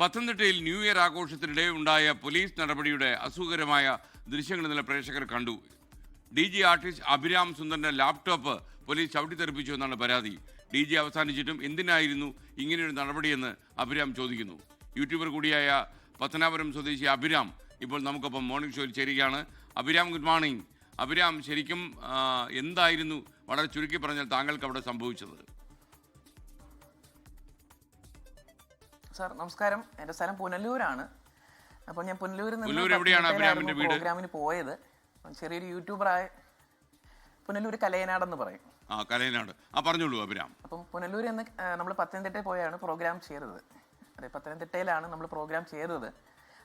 പത്തനംതിട്ടയിൽ new year ആഘോഷത്തിനിടെ ഉണ്ടായ police നടപടിയുടെ അസുഖകരമായ ദൃശ്യങ്ങൾ ഇന്നലെ പ്രേക്ഷകർ കണ്ടു. DG ആർട്ടിസ്റ്റ് അഭിരാം സുന്ദറിന്റെ ലാപ്ടോപ്പ് പോലീസ് ചവിട്ടിത്തെറിപ്പിച്ചു എന്നാണ് പരാതി. DG അവസാനിച്ചിട്ടും എന്തിനായിരുന്നു ഇങ്ങനെയൊരു നടപടിയെന്ന് അഭിരാം ചോദിക്കുന്നു. യൂട്യൂബർ കൂടിയായ പത്തനാപുരം സ്വദേശി അഭിരാം ഇപ്പോൾ നമുക്കൊപ്പം മോർണിംഗ് ഷോയിൽ ചേരുകയാണ്. Abhiram, good morning. അഭിരാം, ശരിക്കും എന്തായിരുന്നു വളരെ ചുരുക്കി പറഞ്ഞാൽ താങ്കൾക്ക് അവിടെ സംഭവിച്ചത്? സാർ നമസ്കാരം. എൻ്റെ സ്ഥലം പുനലൂരാണ്. അപ്പോൾ ഞാൻ പുനലൂരിൽ നിന്ന് പ്രോഗ്രാമിന് പോയത്. ചെറിയൊരു യൂട്യൂബറായ പുനലൂർ കലയനാടെന്ന് പറയും. കലയനാട്, പറഞ്ഞോളൂ അഭിരാം. അപ്പം പുനലൂരിൽ നിന്ന് നമ്മൾ പത്തനംതിട്ടയിൽ പോയാണ് പ്രോഗ്രാം ചെയ്തത്. അതെ, പത്തനംതിട്ടയിലാണ് നമ്മൾ പ്രോഗ്രാം ചെയ്തത്.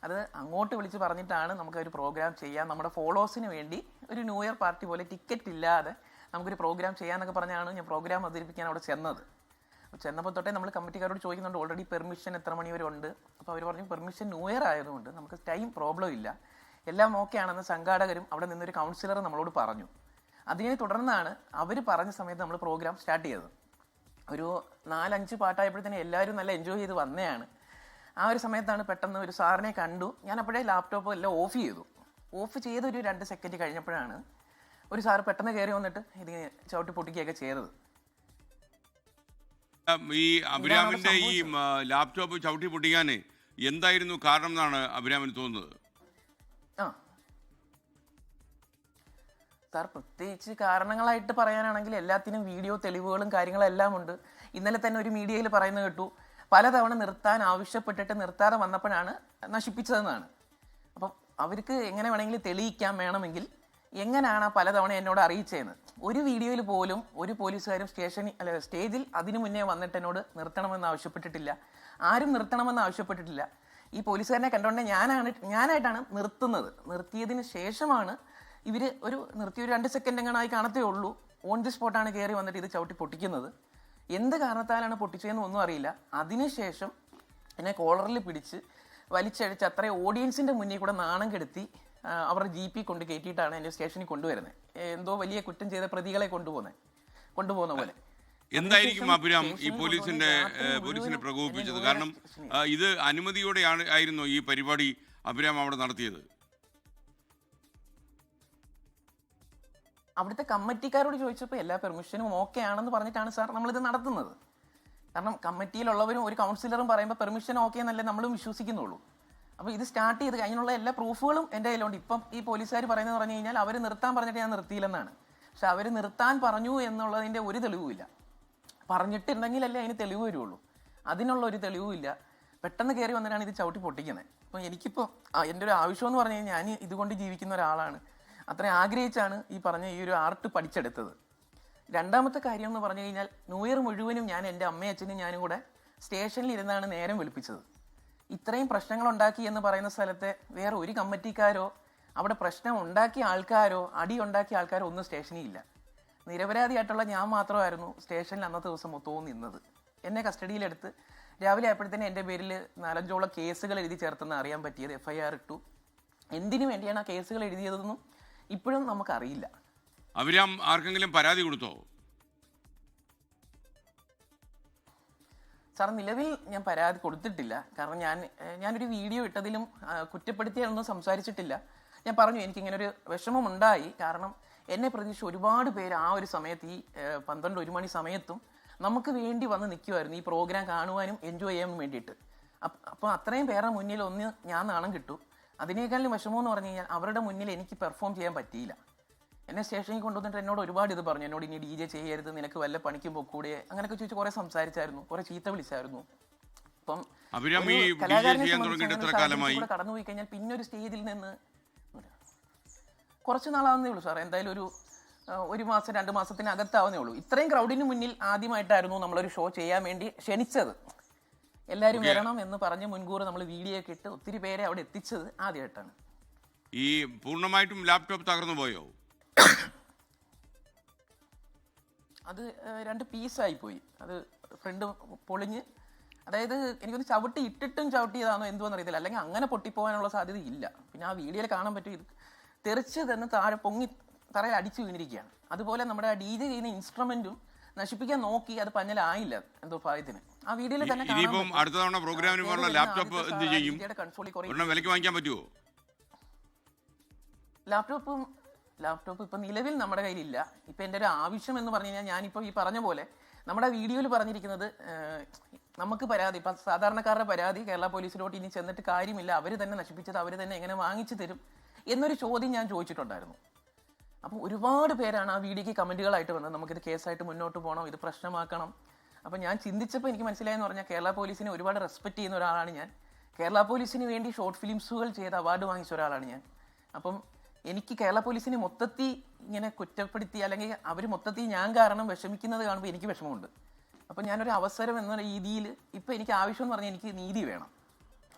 അത് അങ്ങോട്ട് വിളിച്ച് പറഞ്ഞിട്ടാണ് നമുക്കൊരു പ്രോഗ്രാം ചെയ്യാം, നമ്മുടെ ഫോളോവേഴ്സിന് വേണ്ടി ഒരു ന്യൂ ഇയർ പാർട്ടി പോലെ ടിക്കറ്റ് ഇല്ലാതെ നമുക്കൊരു പ്രോഗ്രാം ചെയ്യാമെന്നൊക്കെ പറഞ്ഞാണ് ഞാൻ പ്രോഗ്രാം അവതരിപ്പിക്കാൻ അവിടെ ചെന്നത്. ചെന്നപ്പോൾ തൊട്ടേ നമ്മൾ കമ്മിറ്റിക്കാരോട് ചോദിക്കുന്നുണ്ട് ഓൾറെഡി പെർമിഷൻ എത്ര മണി വരെ ഉണ്ട്. അപ്പോൾ അവർ പറഞ്ഞു പെർമിഷൻ ന്യൂ ഇയർ ആയതുകൊണ്ട് നമുക്ക് ടൈം പ്രോബ്ലം ഇല്ല, എല്ലാം ഓക്കെ ആണെന്ന് സംഘാടകരും അവിടെ നിന്നൊരു കൗൺസിലർ നമ്മളോട് പറഞ്ഞു. അതിനെ തുടർന്നാണ് അവർ പറഞ്ഞ സമയത്ത് നമ്മൾ പ്രോഗ്രാം സ്റ്റാർട്ട് ചെയ്തത്. ഒരു 4-5 പാട്ടായപ്പോഴത്തേനും എല്ലാവരും നല്ല എൻജോയ് ചെയ്ത് വന്നതാണ്. ആ ഒരു സമയത്താണ് പെട്ടെന്ന് ഒരു സാറിനെ കണ്ടു. ഞാൻ അപ്പോഴേ ലാപ്ടോപ്പ് എല്ലാം ഓഫ് ചെയ്തു. ഓഫ് ചെയ്ത് ഒരു 2 സെക്കൻഡ് കഴിഞ്ഞപ്പോഴാണ് ഒരു സാറ് പെട്ടെന്ന് കയറി വന്നിട്ട് ഇത് ചവിട്ടി പൊട്ടിക്കുകയൊക്കെ ചെയ്തത്. ഈ അഭിരാമിന്റെ ഈ ലാപ്ടോപ്പ് ചവിട്ടി പൊട്ടിക്കാൻ എന്തായിരുന്നു കാരണം എന്നാണ് അഭിരാമിന് തോന്നുന്നത്? സാർ, പ്രത്യേകിച്ച് കാരണങ്ങളായിട്ട് പറയാനാണെങ്കിൽ എല്ലാത്തിനും വീഡിയോ തെളിവുകളും കാര്യങ്ങളും എല്ലാം ഉണ്ട്. ഇന്നലെ തന്നെ ഒരു മീഡിയയിൽ പറയുന്നത് കേട്ടു, പലതവണ നിർത്താൻ ആവശ്യപ്പെട്ടിട്ട് നിർത്താതെ വന്നപ്പോഴാണ് നശിപ്പിച്ചതെന്നാണ്. അപ്പം അവർക്ക് എങ്ങനെ വേണമെങ്കിലും തെളിയിക്കാൻ വേണമെങ്കിൽ എങ്ങനെയാണ് പലതവണ എന്നോട് അറിയിച്ചതെന്ന്. ഒരു വീഡിയോയിൽ പോലും ഒരു പോലീസുകാരും സ്റ്റേജിൽ അതിനു മുന്നേ വന്നിട്ട് എന്നോട് നിർത്തണമെന്ന് ആവശ്യപ്പെട്ടിട്ടില്ല, ആരും നിർത്തണമെന്ന് ആവശ്യപ്പെട്ടിട്ടില്ല. ഈ പോലീസുകാരനെ കണ്ടുകൊണ്ട് ഞാനായിട്ടാണ് നിർത്തുന്നത്. നിർത്തിയതിന് ശേഷമാണ് ഇവർ ഒരു 2 സെക്കൻഡ് എങ്ങനായി കാണത്തേ ഉള്ളൂ, ഓൺ ദി സ്പോട്ടാണ് കയറി വന്നിട്ട് ഇത് ചവിട്ടി പൊട്ടിക്കുന്നത്. എന്ത് കാരണത്താലാണ് പൊട്ടിച്ചതെന്ന് ഒന്നും അറിയില്ല. അതിനുശേഷം എന്നെ കോളറിൽ പിടിച്ച് വലിച്ചഴിച്ച് അത്രയും ഓഡിയൻസിൻ്റെ മുന്നിൽ കൂടെ നാണം കെടുത്തി അവരുടെ GP കൊണ്ട് കയറ്റിയിട്ടാണ് എന്നെ സ്റ്റേഷനിൽ കൊണ്ടുവരുന്നത്. എന്തോ വലിയ കുറ്റം ചെയ്ത പ്രതികളെ കൊണ്ടുപോകുന്ന പോലെ. എന്തായിരിക്കും അഭിരാം ഈ പോലീസിനെ പ്രകോപിപ്പിച്ചത്? കാരണം ഇത് അനുമതിയോടെ ആയിരുന്നു ഈ പരിപാടി അഭിരാം അവിടെ നടത്തിയത്. അവിടുത്തെ കമ്മിറ്റിക്കാരോട് ചോദിച്ചപ്പോൾ എല്ലാ പെർമിഷനും ഓക്കെ ആണെന്ന് പറഞ്ഞിട്ടാണ് സാർ നമ്മളിത് നടത്തുന്നത്. കാരണം കമ്മിറ്റിയിലുള്ളവരും ഒരു കൗൺസിലറും പറയുമ്പോൾ പെർമിഷൻ ഓക്കെ എന്നല്ലേ നമ്മളും വിശ്വസിക്കുന്നുള്ളൂ. അപ്പോൾ ഇത് സ്റ്റാർട്ട് ചെയ്ത് അതിനുള്ള എല്ലാ പ്രൂഫുകളും എൻ്റെ കയ്യിലുണ്ട്. ഇപ്പം ഈ പോലീസുകാർ പറയുന്നത് പറഞ്ഞു കഴിഞ്ഞാൽ അവർ നിർത്താൻ പറഞ്ഞിട്ട് ഞാൻ നിർത്തിയില്ലെന്നാണ്. പക്ഷെ അവർ നിർത്താൻ പറഞ്ഞു എന്നുള്ളതിൻ്റെ ഒരു തെളിവുമില്ല. പറഞ്ഞിട്ടുണ്ടെങ്കിലല്ലേ അതിന് തെളിവ് വരുള്ളൂ. അതിനുള്ള ഒരു തെളിവുമില്ല. പെട്ടെന്ന് കയറി വന്നിട്ടാണ് ഇത് ചവിട്ടി പൊട്ടിക്കുന്നത്. അപ്പം എനിക്കിപ്പോൾ എൻ്റെ ഒരു ആവശ്യം എന്ന് പറഞ്ഞു കഴിഞ്ഞാൽ ഞാൻ ഇതുകൊണ്ട് ജീവിക്കുന്ന ഒരാളാണ്. അത്രയും ആഗ്രഹിച്ചാണ് ഈ പറഞ്ഞ ഈ ഒരു ആർട്ട് പഠിച്ചെടുത്തത്. രണ്ടാമത്തെ കാര്യം എന്ന് പറഞ്ഞു കഴിഞ്ഞാൽ ന്യൂ ഇയർ മുഴുവനും ഞാൻ എൻ്റെ അമ്മയും അച്ഛനും ഞാനും കൂടെ സ്റ്റേഷനിൽ ഇരുന്നാണ് നേരം വെളുപ്പിച്ചത്. ഇത്രയും പ്രശ്നങ്ങൾ ഉണ്ടാക്കി എന്ന് പറയുന്ന സ്ഥലത്തെ വേറെ ഒരു കമ്മിറ്റിക്കാരോ അവിടെ പ്രശ്നം ഉണ്ടാക്കിയ ആൾക്കാരോ അടി ഉണ്ടാക്കിയ ആൾക്കാരോ ഒന്നും സ്റ്റേഷനിൽ ഇല്ല. നിരപരാധിയായിട്ടുള്ള ഞാൻ മാത്രമായിരുന്നു സ്റ്റേഷനിൽ അന്നത്തെ ദിവസം മൊത്തവും നിന്നത്. എന്നെ കസ്റ്റഡിയിലെടുത്ത് രാവിലെ ആയപ്പോഴത്തേനും എൻ്റെ പേരിൽ 4-5 കേസുകൾ എഴുതി ചേർത്തെന്ന് അറിയാൻ പറ്റിയത്. FIR ഇട്ടു. എന്തിനു വേണ്ടിയാണ് ആ കേസുകൾ എഴുതിയതെന്നും ഇപ്പോഴും നമുക്കറിയില്ല. അഭിരാം ആർക്കെങ്കിലും പരാതി കൊടുത്തോ? സാർ, നിലവിൽ ഞാൻ പരാതി കൊടുത്തിട്ടില്ല. കാരണം ഞാനൊരു വീഡിയോ ഇട്ടതിലും കുറ്റപ്പെടുത്തിയൊന്നും സംസാരിച്ചിട്ടില്ല. ഞാൻ പറഞ്ഞു എനിക്കിങ്ങനെ ഒരു വിഷമമുണ്ടായി. കാരണം എന്നെ പ്രതീക്ഷിച്ച് ഒരുപാട് പേര് ആ ഒരു സമയത്ത് ഈ 12-1 മണി സമയത്തും നമുക്ക് വേണ്ടി വന്ന് നിൽക്കുമായിരുന്നു ഈ പ്രോഗ്രാം കാണുവാനും എൻജോയ് ചെയ്യാനും വേണ്ടിയിട്ട്. അപ്പോൾ അത്രയും പേരുടെ മുന്നിൽ ഞാൻ നാണം കിട്ടു. അതിനേക്കാളും വിഷമമെന്ന് പറഞ്ഞു കഴിഞ്ഞാൽ അവരുടെ മുന്നിൽ എനിക്ക് പെർഫോം ചെയ്യാൻ പറ്റിയില്ല. എന്നെ സ്റ്റേഷനിൽ കൊണ്ടുവന്നിട്ട് എന്നോട് ഒരുപാട് ഇത് പറഞ്ഞു. എന്നോട് ഇനി DJ ചെയ്യരുത്, നിനക്ക് വല്ല പണിക്കും പൊക്കൂടെ, അങ്ങനെയൊക്കെ ചോദിച്ച് കുറേ സംസാരിച്ചായിരുന്നു, കുറേ ചീത്ത വിളിച്ചായിരുന്നു. അപ്പം കടന്നുപോയി കഴിഞ്ഞാൽ പിന്നെ ഒരു സ്റ്റേജിൽ നിന്ന് കുറച്ച് നാളാവുന്നേ ഉള്ളൂ സാർ. എന്തായാലും ഒരു മാസം 2 മാസത്തിനകത്താവുന്നേ ഉള്ളൂ. ഇത്രയും ക്രൗഡിന് മുന്നിൽ ആദ്യമായിട്ടായിരുന്നു നമ്മളൊരു ഷോ ചെയ്യാൻ വേണ്ടി ക്ഷണിച്ചത്. എല്ലാവരും വരണം എന്ന് പറഞ്ഞ് മുൻകൂർ നമ്മൾ വീഡിയോ ഒക്കെ ഇട്ട് ഒത്തിരി പേരെ അവിടെ എത്തിച്ചത് ആദ്യമായിട്ടാണ്. ഈ പൂർണ്ണമായിട്ടും ലാപ്ടോപ്പ് തകർന്നു പോയോ? അത് 2 പീസായി പോയി. അത് ഫ്രണ്ട് പൊളിഞ്ഞ്, അതായത് എനിക്കൊന്ന് ചവിട്ടി ഇട്ടിട്ടും ചവിട്ടിയതാണോ എന്തുവെന്ന് അറിയത്തില്ല. അല്ലെങ്കിൽ അങ്ങനെ പൊട്ടിപ്പോകാനുള്ള സാധ്യത ഇല്ല. പിന്നെ ആ വീഡിയോയിൽ കാണാൻ പറ്റും ഇത് തെറിച്ച് തന്നെ താഴെ പൊങ്ങി തറയിൽ അടിച്ചു വീണിരിക്കുകയാണ്. അതുപോലെ നമ്മുടെ DJ ചെയ്യുന്ന ഇൻസ്ട്രുമെൻറ്റും നശിപ്പിക്കാൻ നോക്കി, അത് പഞ്ഞലായില്ല എന്തോ ഭാഗ്യത്തിന്. ആ വീഡിയോയിൽ തന്നെ ഇനിയിപ്പം അടുത്ത തവണ പ്രോഗ്രാമിന് പോലുള്ള ലാപ്ടോപ്പ് എന്ത് ചെയ്യും? ഒരെണ്ണം വിലയ്ക്ക് വാങ്ങിക്കാൻ പറ്റുമോ? ലാപ്ടോപ്പ് ഇപ്പൊ നിലവിൽ നമ്മുടെ കയ്യിലില്ല. ഇപ്പൊ എൻ്റെ ഒരു ആവശ്യം എന്ന് പറഞ്ഞു കഴിഞ്ഞാൽ ഞാനിപ്പോ ഈ പറഞ്ഞ പോലെ നമ്മുടെ വീഡിയോയിൽ പറഞ്ഞിരിക്കുന്നത് നമുക്ക് പരാതി, ഇപ്പം സാധാരണക്കാരുടെ പരാതി കേരള പോലീസിലോട്ട് ഇനി ചെന്നിട്ട് കാര്യമില്ല, അവർ തന്നെ നശിപ്പിച്ചത് അവർ തന്നെ എങ്ങനെ വാങ്ങിച്ചു തരും എന്നൊരു ചോദ്യം ഞാൻ ചോദിച്ചിട്ടുണ്ടായിരുന്നു. അപ്പം ഒരുപാട് പേരാണ് ആ വീഡിയോക്ക് കമൻറ്റുകളായിട്ട് വന്നത്, നമുക്കിത് കേസായിട്ട് മുന്നോട്ട് പോകണം, ഇത് പ്രശ്നമാക്കണം. അപ്പം ഞാൻ ചിന്തിച്ചപ്പോൾ എനിക്ക് മനസ്സിലായെന്ന് പറഞ്ഞാൽ കേരള പോലീസിനെ ഒരുപാട് റെസ്പെക്ട് ചെയ്യുന്ന ഒരാളാണ് ഞാൻ. കേരള പോലീസിന് വേണ്ടി ഷോർട്ട് ഫിലിംസുകൾ ചെയ്ത് അവാർഡ് വാങ്ങിച്ച ഒരാളാണ് ഞാൻ. അപ്പം എനിക്ക് കേരള പോലീസിനെ മൊത്തത്തിൽ ഇങ്ങനെ കുറ്റപ്പെടുത്തി അല്ലെങ്കിൽ അവർ മൊത്തത്തിൽ ഞാൻ കാരണം വിഷമിക്കുന്നത് കാണുമ്പോൾ എനിക്ക് വിഷമമുണ്ട്. അപ്പം ഞാനൊരു അവസരം എന്ന രീതിയിൽ ഇപ്പം എനിക്ക് ആവശ്യം എന്ന് പറഞ്ഞാൽ എനിക്ക് നീതി വേണം,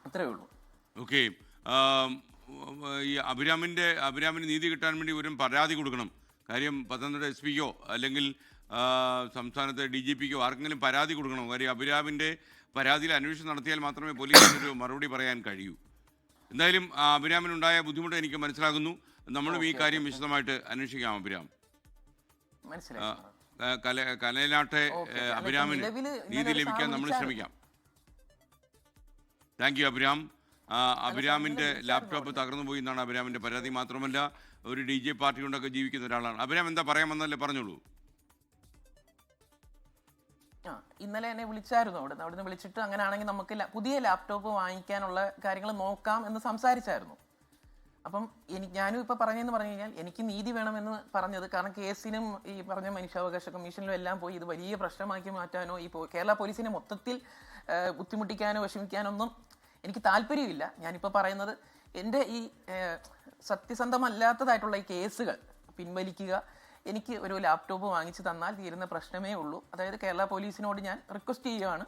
അത്രേ ഉള്ളൂ. ഓക്കെ, ഈ അഭിരാമിന് നീതി കിട്ടാൻ വേണ്ടി ഒരു പരാതി കൊടുക്കണം. കാര്യം പത്തനംതിട്ട SP-ക്കോ അല്ലെങ്കിൽ സംസ്ഥാനത്തെ DGP-ക്കോ ആർക്കെങ്കിലും പരാതി കൊടുക്കണം. കാര്യം അഭിരാമിൻ്റെ പരാതിയിൽ അന്വേഷണം നടത്തിയാൽ മാത്രമേ പോലീസിനൊരു മറുപടി പറയാൻ കഴിയൂ. എന്തായാലും അഭിരാമിനുണ്ടായ ബുദ്ധിമുട്ട് എനിക്ക് മനസ്സിലാകുന്നു. നമ്മളും ഈ കാര്യം വിശദമായിട്ട് അന്വേഷിക്കാം. അഭിരാം, കലയിലാട്ടെ അഭിരാമിന് നീതി ലഭിക്കാൻ നമ്മൾ ശ്രമിക്കാം. Thank you Abhiram. അഭിരാമിൻ്റെ ലാപ്ടോപ്പ് തകർന്നു പോയി എന്നാണ് അഭിരാമിൻ്റെ പരാതി. മാത്രമല്ല ഒരു DJ പാർട്ടി കൊണ്ടൊക്കെ ജീവിക്കുന്ന ഒരാളാണ്. അഭിരാം, എന്താ പറയാമെന്നല്ലേ പറഞ്ഞോളൂ. ഇന്നലെ എന്നെ വിളിച്ചായിരുന്നു അവിടുന്ന് വിളിച്ചിട്ട് അങ്ങനെയാണെങ്കിൽ നമുക്ക് പുതിയ ലാപ്ടോപ്പ് വാങ്ങിക്കാനുള്ള കാര്യങ്ങൾ നോക്കാം എന്ന് സംസാരിച്ചായിരുന്നു. അപ്പം ഞാനും ഇപ്പം പറഞ്ഞതെന്ന് പറഞ്ഞു കഴിഞ്ഞാൽ എനിക്ക് നീതി വേണമെന്ന് പറഞ്ഞത് കാരണം കേസിനും ഈ പറഞ്ഞ മനുഷ്യാവകാശ കമ്മീഷനിലും എല്ലാം പോയി ഇത് വലിയ പ്രശ്നമാക്കി മാറ്റാനോ ഈ കേരള പോലീസിനെ മൊത്തത്തിൽ ബുദ്ധിമുട്ടിക്കാനോ വിഷമിക്കാനോ ഒന്നും എനിക്ക് താല്പര്യമില്ല. ഞാനിപ്പോൾ പറയുന്നത് എൻ്റെ ഈ സത്യസന്ധമല്ലാത്തതായിട്ടുള്ള ഈ കേസുകൾ പിൻവലിക്കുക, എനിക്ക് ഒരു ലാപ്ടോപ്പ് വാങ്ങിച്ചു തന്നാൽ തീരുന്ന പ്രശ്നമേ ഉള്ളൂ. അതായത് കേരള പോലീസിനോട് ഞാൻ റിക്വസ്റ്റ് ചെയ്യുകയാണ്.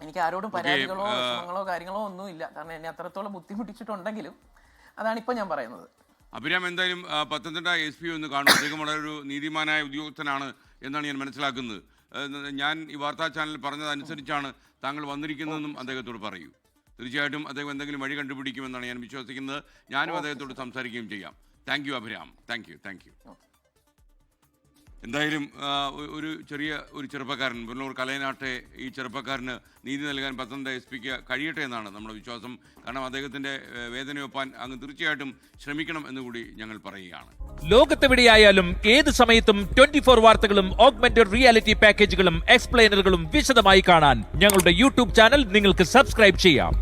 എനിക്ക് ആരോടും പരാതികളോ വിഷമങ്ങളോ കാര്യങ്ങളോ ഒന്നുമില്ല, കാരണം എന്നെ അത്രത്തോളം ബുദ്ധിമുട്ടിച്ചിട്ടുണ്ടെങ്കിലും അതാണ് ഇപ്പോൾ ഞാൻ പറയുന്നത്. അഭിരാം, എന്തായാലും പത്തനംതിട്ട SP ഒന്ന് കാണും. അദ്ദേഹം വളരെ ഒരു നീതിമാനായ ഉദ്യോഗസ്ഥനാണ് എന്നാണ് ഞാൻ മനസ്സിലാക്കുന്നത്. ഞാൻ ഈ വാർത്താ ചാനൽ പറഞ്ഞതനുസരിച്ചാണ് താങ്കൾ വന്നിരിക്കുന്നതെന്നും അദ്ദേഹത്തോട് പറയൂ. തീർച്ചയായിട്ടും അദ്ദേഹം എന്തെങ്കിലും വഴി കണ്ടുപിടിക്കുമെന്നാണ് ഞാൻ വിശ്വസിക്കുന്നത്. ഞാനും അദ്ദേഹത്തോട് സംസാരിക്കുകയും ചെയ്യാം. Thank you Abhiram, thank you. എന്തായാലും ഒരു ചെറുപ്പക്കാരൻ പുനലൂർ കലയനാട്ടെ ഈ ചെറുപ്പക്കാരന് നീതി നൽകാൻ പത്തനംതിട്ട SP-ക്ക് കഴിയട്ടെ എന്നാണ് നമ്മുടെ വിശ്വാസം. കാരണം അദ്ദേഹത്തിൻ്റെ വേദനയൊപ്പാൻ അങ്ങ് തീർച്ചയായിട്ടും ശ്രമിക്കണം എന്നുകൂടി ഞങ്ങൾ പറയുകയാണ്. ലോകത്തെവിടെയായാലും ഏത് സമയത്തും 24 വാർത്തകളും ഓഗ്മെന്റഡ് റിയാലിറ്റി പാക്കേജുകളും എക്സ്പ്ലെയിനറുകളും വിശദമായി കാണാൻ ഞങ്ങളുടെ YouTube ചാനൽ നിങ്ങൾക്ക് സബ്സ്ക്രൈബ് ചെയ്യാം.